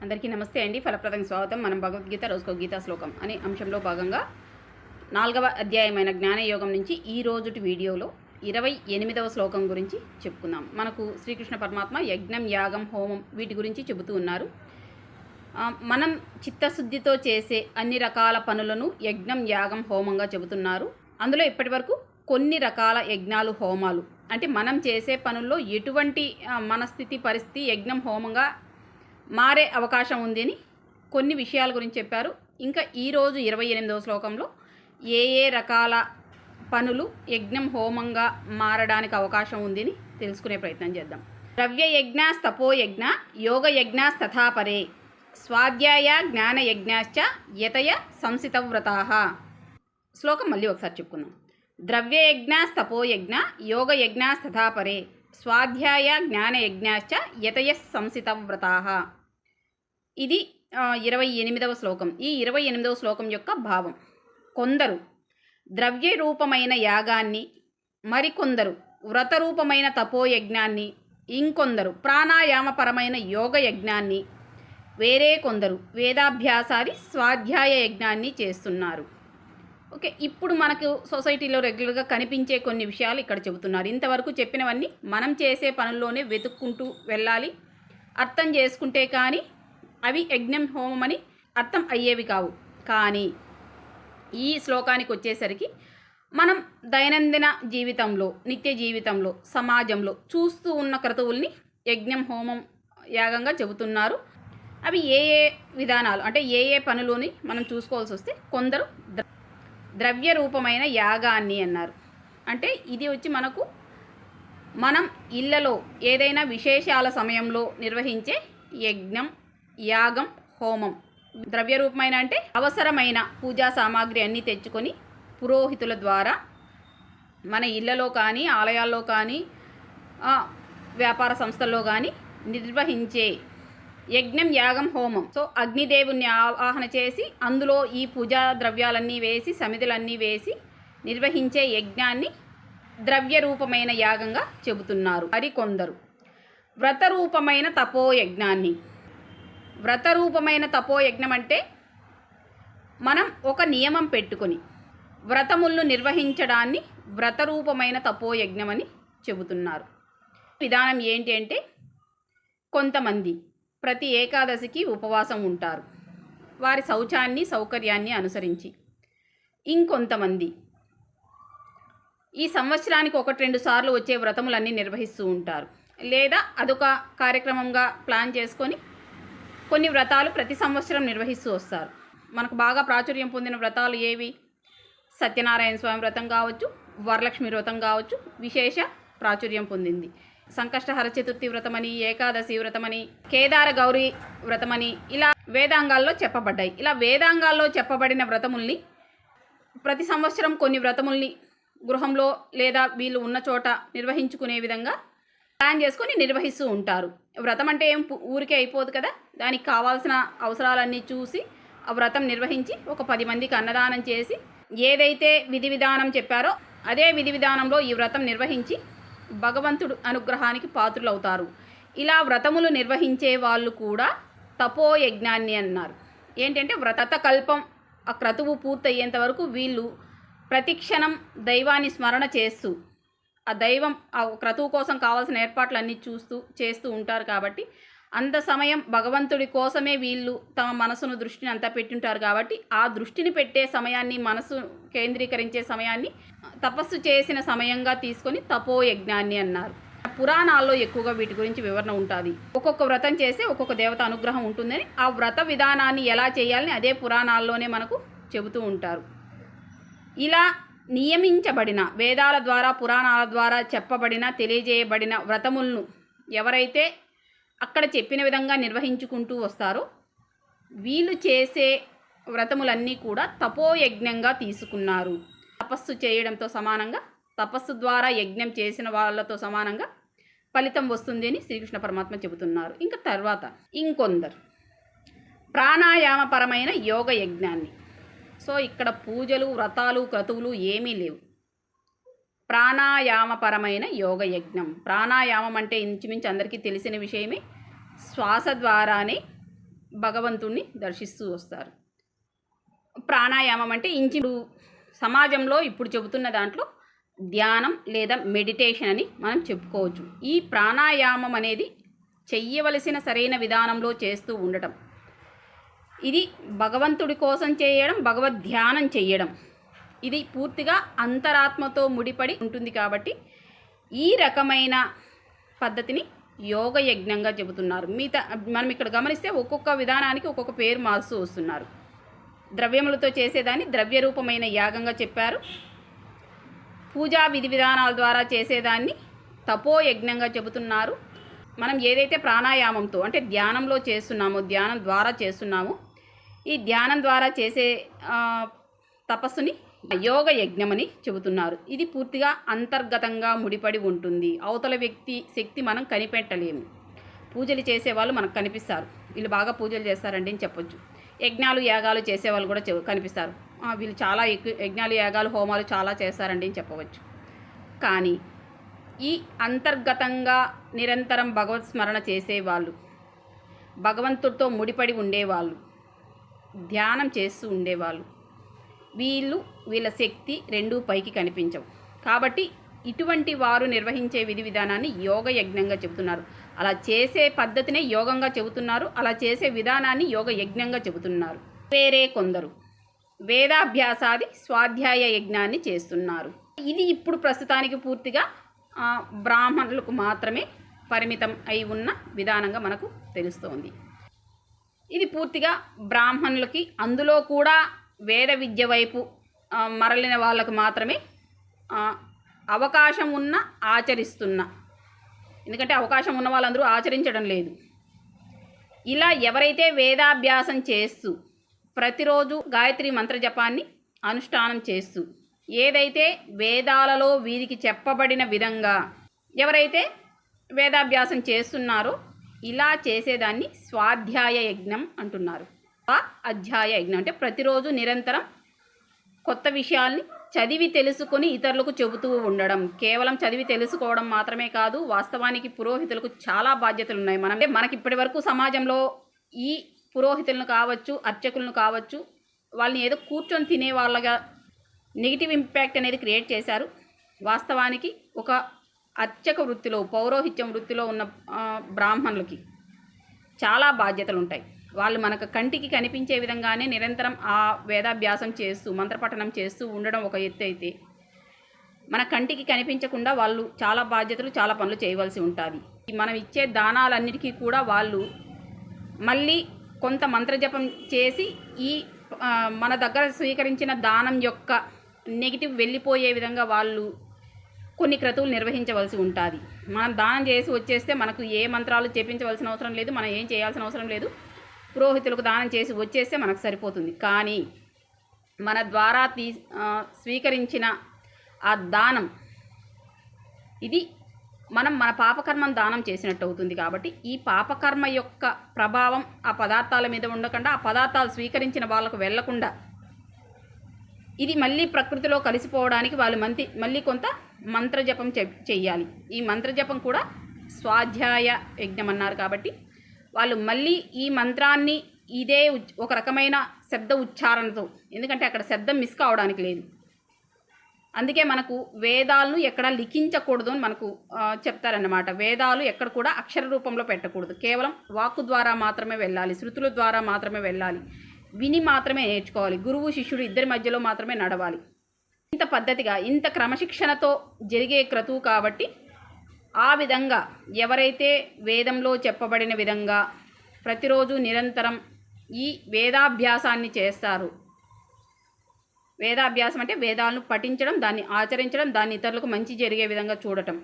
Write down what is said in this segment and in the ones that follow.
అందరికీ నమస్తే అండి. ఫలప్రదంగా స్వాగతం. మనం భగవద్గీత రోజుకో గీతా శ్లోకం అనే అంశంలో భాగంగా 4వ అధ్యాయమైన జ్ఞానయోగం నుంచి ఈ రోజుటి వీడియోలో 28వ శ్లోకం గురించి చెప్పుకుందాం. మనకు శ్రీకృష్ణ పరమాత్మ యజ్ఞం, యాగం, హోమం వీటి గురించి చెబుతూ ఉన్నారు. మనం చిత్తశుద్ధితో చేసే అన్ని రకాల పనులను యజ్ఞం, యాగం, హోమంగా చెబుతున్నారు. అందులో ఇప్పటివరకు కొన్ని రకాల యజ్ఞాలు, హోమాలు అంటే మనం చేసే పనుల్లో ఎటువంటి మనస్థితి, పరిస్థితి యజ్ఞం, హోమంగా మారే అవకాశం ఉంది అని కొన్ని విషయాల గురించి చెప్పారు. ఇంకా ఈరోజు 28వ శ్లోకంలో ఏ ఏ రకాల పనులు యజ్ఞం, హోమంగా మారడానికి అవకాశం ఉంది అని తెలుసుకునే ప్రయత్నం చేద్దాం. ద్రవ్యయజ్ఞాస్తపోయజ్ఞ యోగయజ్ఞాస్తథాపరే స్వాధ్యాయ జ్ఞానయజ్ఞాశ్చ యతయ సంసితవ్రతాః. శ్లోకం మళ్ళీ ఒకసారి చెప్పుకుందాం. ద్రవ్యయజ్ఞాస్తపోయజ్ఞ యోగయజ్ఞాస్తథాపరే స్వాధ్యాయ జ్ఞానయజ్ఞాశ్చ యతయ సంసితవ్రతాః. ఇది 28వ శ్లోకం. ఈ 28వ శ్లోకం యొక్క భావం: కొందరు ద్రవ్య రూపమైన యాగాన్ని, మరికొందరు వ్రతరూపమైన తపోయజ్ఞాన్ని, ఇంకొందరు ప్రాణాయామపరమైన యోగ యజ్ఞాన్ని, వేరే కొందరు వేదాభ్యాసాది స్వాధ్యాయ యజ్ఞాన్ని చేస్తున్నారు. ఓకే, ఇప్పుడు మనకు సొసైటీలో రెగ్యులర్గా కనిపించే కొన్ని విషయాలు ఇక్కడ చెబుతున్నారు. ఇంతవరకు చెప్పినవన్నీ మనం చేసే పనుల్లోనే వెతుక్కుంటూ వెళ్ళాలి. అర్థం చేసుకుంటే కానీ అవి యజ్ఞం, హోమం అని అర్థం అయ్యేవి కావు. కానీ ఈ శ్లోకానికి వచ్చేసరికి మనం దైనందిన జీవితంలో, నిత్య జీవితంలో, సమాజంలో చూస్తూ ఉన్న క్రతువుల్ని యజ్ఞం, హోమం, యాగంగా చెబుతున్నారు. అవి ఏ ఏ విధానాలు అంటే ఏ ఏ పనులని మనం చూసుకోవాల్సి వస్తే, కొందరు ద్రవ్య రూపమైన యాగాన్ని అన్నారు. అంటే ఇది వచ్చి మనం ఇళ్లలో ఏదైనా విశేషాల సమయంలో నిర్వహించే యజ్ఞం, యాగం, హోమం. ద్రవ్య రూపమైన అంటే అవసరమైన పూజా సామాగ్రి అన్నీ తెచ్చుకొని పురోహితుల ద్వారా మన ఇళ్లలో కానీ, ఆలయాల్లో కానీ, వ్యాపార సంస్థల్లో కానీ నిర్వహించే యజ్ఞం, యాగం, హోమం. సో అగ్నిదేవుణ్ణి ఆవాహన చేసి అందులో ఈ పూజా ద్రవ్యాలన్నీ వేసి, సమిధులన్నీ వేసి నిర్వహించే యజ్ఞాన్ని ద్రవ్య రూపమైన యాగంగా చెబుతున్నారు. మరికొందరు వ్రతరూపమైన తపోయజ్ఞాన్ని. వ్రతరూపమైన తపోయజ్ఞం అంటే మనం ఒక నియమం పెట్టుకొని వ్రతములను నిర్వహించడాన్ని వ్రతరూపమైన తపోయజ్ఞం అని చెబుతున్నారు. విధానం ఏంటి అంటే, కొంతమంది ప్రతి ఏకాదశికి ఉపవాసం ఉంటారు, వారి శౌచాన్ని, సౌకర్యాన్ని అనుసరించి. ఇంకొంతమంది ఈ సంవత్సరానికి 1-2 సార్లు వచ్చే వ్రతములన్నీ నిర్వహిస్తూ ఉంటారు. లేదా అదొక కార్యక్రమంగా ప్లాన్ చేసుకొని కొన్ని వ్రతాలు ప్రతి సంవత్సరం నిర్వహిస్తూ వస్తారు. మనకు బాగా ప్రాచుర్యం పొందిన వ్రతాలు ఏవి? సత్యనారాయణ స్వామి వ్రతం కావచ్చు, వరలక్ష్మి వ్రతం కావచ్చు, విశేష ప్రాచుర్యం పొందింది. సంకష్టహర చతుర్థి వ్రతమని, ఏకాదశి వ్రతమని, కేదార గౌరీ వ్రతమని ఇలా వేదాంగాల్లో చెప్పబడ్డాయి. ఇలా వేదాంగాల్లో చెప్పబడిన వ్రతముల్ని ప్రతి సంవత్సరం కొన్ని వ్రతముల్ని గృహంలో లేదా వీళ్ళు ఉన్న చోట నిర్వహించుకునే విధంగా ప్లాన్ చేసుకొని నిర్వహిస్తూ ఉంటారు. వ్రతం అంటే ఏం ఊరికే అయిపోదు కదా, దానికి కావాల్సిన అవసరాలన్నీ చూసి ఆ వ్రతం నిర్వహించి ఒక 10 మందికి అన్నదానం చేసి ఏదైతే విధి విధానం చెప్పారో అదే విధి విధానంలో ఈ వ్రతం నిర్వహించి భగవంతుడు అనుగ్రహానికి పాత్రులవుతారు. ఇలా వ్రతములు నిర్వహించే వాళ్ళు కూడా తపోయజ్ఞాన్ని అన్నారు. ఏంటంటే వ్రత కల్పం, ఆ క్రతువు పూర్తయ్యేంత వరకు వీళ్ళు ప్రతిక్షణం దైవాన్ని స్మరణ చేస్తూ, ఆ దైవం ఆ క్రతువు కోసం కావాల్సిన ఏర్పాట్లన్నీ చేస్తూ ఉంటారు. కాబట్టి అంత సమయం భగవంతుడి కోసమే వీళ్ళు తమ మనసును, దృష్టిని అంతా పెట్టుంటారు. కాబట్టి ఆ దృష్టిని పెట్టే సమయాన్ని, మనసు కేంద్రీకరించే సమయాన్ని తపస్సు చేసిన సమయంగా తీసుకొని తపోయజ్ఞాన్ని అన్నారు. పురాణాల్లో ఎక్కువగా వీటి గురించి వివరణ ఉంటుంది. ఒక్కొక్క వ్రతం చేస్తే ఒక్కొక్క దేవత అనుగ్రహం ఉంటుందని, ఆ వ్రత విధానాన్ని ఎలా చేయాలని అదే పురాణాల్లోనే మనకు చెబుతూ ఉంటారు. ఇలా నియమించబడిన, వేదాల ద్వారా, పురాణాల ద్వారా చెప్పబడిన, తెలియజేయబడిన వ్రతములను ఎవరైతే అక్కడ చెప్పిన విధంగా నిర్వహించుకుంటూ వస్తారో వీళ్ళు చేసే వ్రతములన్నీ కూడా తపోయజ్ఞంగా తీసుకున్నారు. తపస్సు చేయడంతో సమానంగా, తపస్సు ద్వారా యజ్ఞం చేసిన వాళ్ళతో సమానంగా ఫలితం వస్తుంది అని శ్రీకృష్ణ పరమాత్మ చెబుతున్నారు. ఇంకా తర్వాత ఇంకొందరు ప్రాణాయామపరమైన యోగ యజ్ఞాన్ని. సో ఇక్కడ పూజలు, వ్రతాలు, క్రతువులు ఏమీ లేవు. ప్రాణాయామపరమైన యోగ యజ్ఞం. ప్రాణాయామం అంటే ఇంచుమించు అందరికీ తెలిసిన విషయమే. శ్వాస ద్వారానే భగవంతుణ్ణి దర్శిస్తూ వస్తారు. ప్రాణాయామం అంటే ఇంచుడు సమాజంలో ఇప్పుడు చెబుతున్న దాంట్లో ధ్యానం లేదా మెడిటేషన్ అని మనం చెప్పుకోవచ్చు. ఈ ప్రాణాయామం అనేది చెయ్యవలసిన సరైన విధానంలో చేస్తూ ఉండటం, ఇది భగవంతుడి కోసం చేయడం, భగవద్ ధ్యానం చేయడం, ఇది పూర్తిగా అంతరాత్మతో ముడిపడి ఉంటుంది. కాబట్టి ఈ రకమైన పద్ధతిని యోగ యజ్ఞంగా చెబుతున్నారు. మనం ఇక్కడ గమనిస్తే ఒక్కొక్క విధానానికి ఒక్కొక్క పేరు మారుస్తూ వస్తున్నారు. ద్రవ్యములతో చేసేదాన్ని ద్రవ్య రూపమైన యాగంగా చెప్పారు. పూజా విధి విధానాల ద్వారా చేసేదాన్ని తపోయజ్ఞంగా చెబుతున్నారు. మనం ఏదైతే ప్రాణాయామంతో అంటే ధ్యానంలో చేస్తున్నామో, ధ్యానం ద్వారా చేస్తున్నామో, ఈ ధ్యానం ద్వారా చేసే తపస్సుని యోగ యజ్ఞమని చెబుతున్నారు. ఇది పూర్తిగా అంతర్గతంగా ముడిపడి ఉంటుంది. అవతల వ్యక్తి శక్తి మనం కనిపెట్టలేము. పూజలు చేసేవాళ్ళు మనకు కనిపిస్తారు, వీళ్ళు బాగా పూజలు చేస్తారండి అని చెప్పొచ్చు. యజ్ఞాలు యాగాలు చేసేవాళ్ళు కూడా కనిపిస్తారు, వీళ్ళు చాలా ఎక్కువ యజ్ఞాలు యాగాలు హోమాలు చాలా చేస్తారండి అని చెప్పవచ్చు. కానీ ఈ అంతర్గతంగా నిరంతరం భగవత్ స్మరణ చేసేవాళ్ళు, భగవంతుడితో ముడిపడి ఉండేవాళ్ళు, ధ్యానం చేస్తూ ఉండేవాళ్ళు, వీళ్ళ శక్తి రెండూ పైకి కనిపించవు. కాబట్టి ఇటువంటి వారు నిర్వహించే విధి విధానాన్ని యోగ యజ్ఞంగా చెబుతున్నారు. అలా చేసే పద్ధతినే యోగంగా చెబుతున్నారు, అలా చేసే విధానాన్ని యోగ యజ్ఞంగా చెబుతున్నారు. వేరే కొందరు వేదాభ్యాసాది స్వాధ్యాయ యజ్ఞాన్ని చేస్తున్నారు. ఇది ఇప్పుడు ప్రస్తుతానికి పూర్తిగా బ్రాహ్మణులకు మాత్రమే పరిమితం అయి ఉన్న విధానంగా మనకు తెలుస్తోంది. ఇది పూర్తిగా బ్రాహ్మణులకి, అందులో కూడా వేద విద్య వైపు మరలిన వాళ్ళకు మాత్రమే అవకాశం ఉన్న ఆచరిస్తున్న, ఎందుకంటే అవకాశం ఉన్న వాళ్ళందరూ ఆచరించడం లేదు. ఇలా ఎవరైతే వేదాభ్యాసం చేస్తూ ప్రతిరోజు గాయత్రి మంత్ర జపాన్ని అనుష్ఠానం చేస్తూ ఏదైతే వేదాలలో వీరికి చెప్పబడిన విధంగా ఎవరైతే వేదాభ్యాసం చేస్తున్నారో ఇలా చేసేదాన్ని స్వాధ్యాయ యజ్ఞం అంటున్నారు. అధ్యాయ యజ్ఞం అంటే ప్రతిరోజు నిరంతరం కొత్త విషయాల్ని చదివి తెలుసుకొని ఇతరులకు చెబుతూ ఉండడం. కేవలం చదివి తెలుసుకోవడం మాత్రమే కాదు, వాస్తవానికి పురోహితులకు చాలా బాధ్యతలు ఉన్నాయి. మనకి ఇప్పటి వరకు సమాజంలో ఈ పురోహితులను కావచ్చు, అర్చకులను కావచ్చు, వాళ్ళని ఏదో కూర్చొని తినే వాళ్ళగా నెగిటివ్ ఇంపాక్ట్ అనేది క్రియేట్ చేశారు. వాస్తవానికి ఒక అర్చక వృత్తిలో, పౌరోహిత్యం వృత్తిలో ఉన్న బ్రాహ్మణులకి చాలా బాధ్యతలు ఉంటాయి. వాళ్ళు మనకు కంటికి కనిపించే విధంగానే నిరంతరం ఆ వేదాభ్యాసం చేస్తూ మంత్రపఠనం చేస్తూ ఉండడం ఒక ఎత్తు అయితే, మన కంటికి కనిపించకుండా వాళ్ళు చాలా బాధ్యతలు, చాలా పనులు చేయవలసి ఉంటుంది. మనం ఇచ్చే దానాలన్నిటికీ కూడా వాళ్ళు మళ్ళీ కొంత మంత్రజపం చేసి ఈ మన దగ్గర స్వీకరించిన దానం యొక్క నెగిటివ్ వెళ్ళిపోయే విధంగా వాళ్ళు కొన్ని క్రతువులు నిర్వహించవలసి ఉంటుంది. మనం దానం చేసి వచ్చేస్తే మనకు ఏ మంత్రాలు జపించవలసిన అవసరం లేదు, మనం ఏం చేయాల్సిన అవసరం లేదు. పురోహితులకు దానం చేసి వచ్చేస్తే మనకు సరిపోతుంది. కానీ మన ద్వారా స్వీకరించిన ఆ దానం, ఇది మనం మన పాపకర్మను దానం చేసినట్టు అవుతుంది. కాబట్టి ఈ పాపకర్మ యొక్క ప్రభావం ఆ పదార్థాల మీద ఉండకుండా, ఆ పదార్థాలు స్వీకరించిన వాళ్ళకు వెళ్లకుండా, ఇది మళ్ళీ ప్రకృతిలో కలిసిపోవడానికి వాళ్ళు మళ్ళీ కొంత మంత్రజపం చెయ్యాలి. ఈ మంత్రజపం కూడా స్వాధ్యాయ యజ్ఞం అన్నారు. కాబట్టి వాళ్ళు మళ్ళీ ఈ మంత్రాన్ని ఇదే ఒక రకమైన శబ్ద ఉచ్చారణతో, ఎందుకంటే అక్కడ శబ్దం మిస్ కావడానికి లేదు, అందుకే మనకు వేదాలను ఎక్కడ లిఖించకూడదు అని మనకు చెప్తారన్నమాట. వేదాలు ఎక్కడ కూడా అక్షర రూపంలో పెట్టకూడదు, కేవలం వాక్కు ద్వారా మాత్రమే వెళ్ళాలి, శృతుల ద్వారా మాత్రమే వెళ్ళాలి, విని మాత్రమే నేర్చుకోవాలి, గురువు శిష్యుడు ఇద్దరి మధ్యలో మాత్రమే నడవాలి. ఇంత పద్ధతిగా ఇంత క్రమశిక్షణతో జరిగే క్రతువు కాబట్టి ఆ విధంగా ఎవరైతే వేదంలో చెప్పబడిన విధంగా ప్రతిరోజు నిరంతరం ఈ వేదాభ్యాసాన్ని చేస్తారు, వేదాభ్యాసం అంటే వేదాలను పఠించడం, దాన్ని ఆచరించడం, దాన్ని ఇతరులకు మంచి జరిగే విధంగా చూడటం,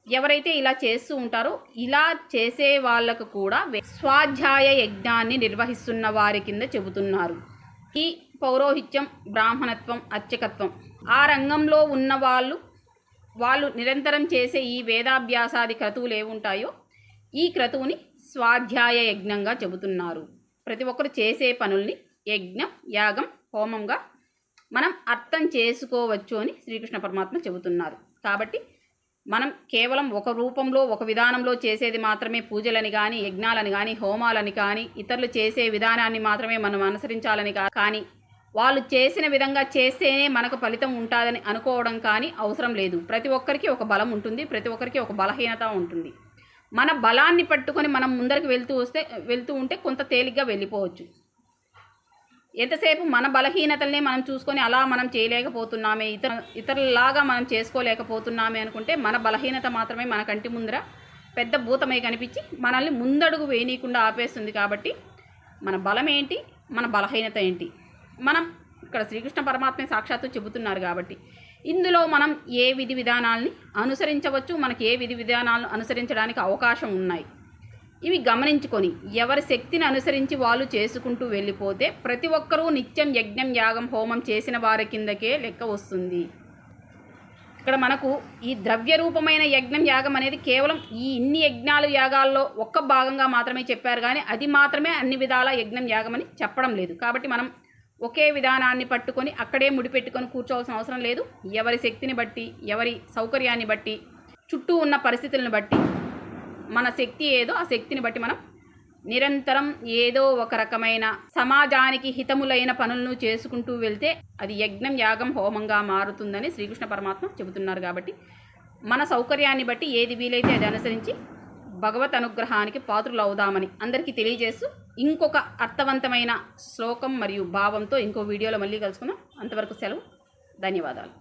ఎవరైతే ఇలా చేస్తూ ఉంటారో ఇలా చేసే వాళ్ళకు కూడా స్వాధ్యాయ యజ్ఞాన్ని నిర్వహిస్తున్న వారి కింద చెబుతున్నారు. ఈ పౌరోహిత్యం, బ్రాహ్మణత్వం, అర్చకత్వం ఆ రంగంలో ఉన్న వాళ్ళు నిరంతరం చేసే ఈ వేదాభ్యాసాది క్రతువులు ఏముంటాయో ఈ క్రతువుని స్వాధ్యాయ యజ్ఞంగా చెబుతున్నారు. ప్రతి ఒక్కరు చేసే పనుల్ని యజ్ఞం, యాగం, హోమంగా మనం అర్థం చేసుకోవచ్చు అని శ్రీకృష్ణ పరమాత్మ చెబుతున్నారు. కాబట్టి మనం కేవలం ఒక రూపంలో ఒక విధానంలో చేసేది మాత్రమే పూజలని కానీ యజ్ఞాలని కానీ హోమాలని కానీ ఇతరులు చేసే విధానాన్ని మాత్రమే మనం అనుసరించాలని కానీ వాళ్ళు చేసిన విధంగా చేస్తేనే మనకు ఫలితం ఉంటుందని అనుకోవడం కానీ అవసరం లేదు. ప్రతి ఒక్కరికి ఒక బలం ఉంటుంది, ప్రతి ఒక్కరికి ఒక బలహీనత ఉంటుంది. మన బలాన్ని పట్టుకొని మనం ముందరికి వెళ్తూ ఉంటే కొంత తేలిగ్గా వెళ్ళిపోవచ్చు. ఎంతసేపు మన బలహీనతల్ని మనం చూసుకొని అలా మనం చేయలేకపోతున్నామే, ఇతరులలాగా మనం చేసుకోలేకపోతున్నామే అనుకుంటే మన బలహీనత మాత్రమే మన కంటి ముందర పెద్ద భూతమై కనిపించి మనల్ని ముందడుగు వేయనీయకుండా ఆపేస్తుంది. కాబట్టి మన బలం ఏంటి, మన బలహీనత ఏంటి, మనం ఇక్కడ శ్రీకృష్ణ పరమాత్మే సాక్షాత్తు చెబుతున్నారు. కాబట్టి ఇందులో మనం ఏ విధి విధానాలని అనుసరించవచ్చు, మనకి ఏ విధి విధానాలను అనుసరించడానికి అవకాశం ఉన్నాయి, ఇవి గమనించుకొని ఎవరి శక్తిని అనుసరించి వాళ్ళు చేసుకుంటూ వెళ్ళిపోతే ప్రతి ఒక్కరూ నిత్యం యజ్ఞం యాగం హోమం చేసిన వారి కిందకే లెక్క వస్తుంది. ఇక్కడ మనకు ఈ ద్రవ్య రూపమైన యజ్ఞం యాగం అనేది కేవలం ఈ ఇన్ని యజ్ఞాలు యాగాల్లో ఒక్క భాగంగా మాత్రమే చెప్పారు, కానీ అది మాత్రమే అన్ని విధాల యజ్ఞం యాగం అని చెప్పడం లేదు. కాబట్టి మనం ఒకే విధానాన్ని పట్టుకొని అక్కడే ముడిపెట్టుకొని కూర్చోవాల్సిన అవసరం లేదు. ఎవరి శక్తిని బట్టి, ఎవరి సౌకర్యాన్ని బట్టి, చుట్టూ ఉన్న పరిస్థితులను బట్టి, మన శక్తి ఏదో ఆ శక్తిని బట్టి మనం నిరంతరం ఏదో ఒక రకమైన సమాజానికి హితములైన పనులను చేసుకుంటూ వెళ్తే అది యజ్ఞం యాగం హోమంగా మారుతుందని శ్రీకృష్ణ పరమాత్మ చెబుతున్నారు. కాబట్టి మన సౌకర్యాన్ని బట్టి ఏది వీలైతే అది అనుసరించి భగవత్ అనుగ్రహానికి పాత్రులు అవుదామని అందరికీ తెలియజేస్తూ ఇంకొక అర్థవంతమైన శ్లోకం మరియు భావంతో ఇంకో వీడియోలో మళ్ళీ కలుసుకుందాం. అంతవరకు సెలవు. ధన్యవాదాలు.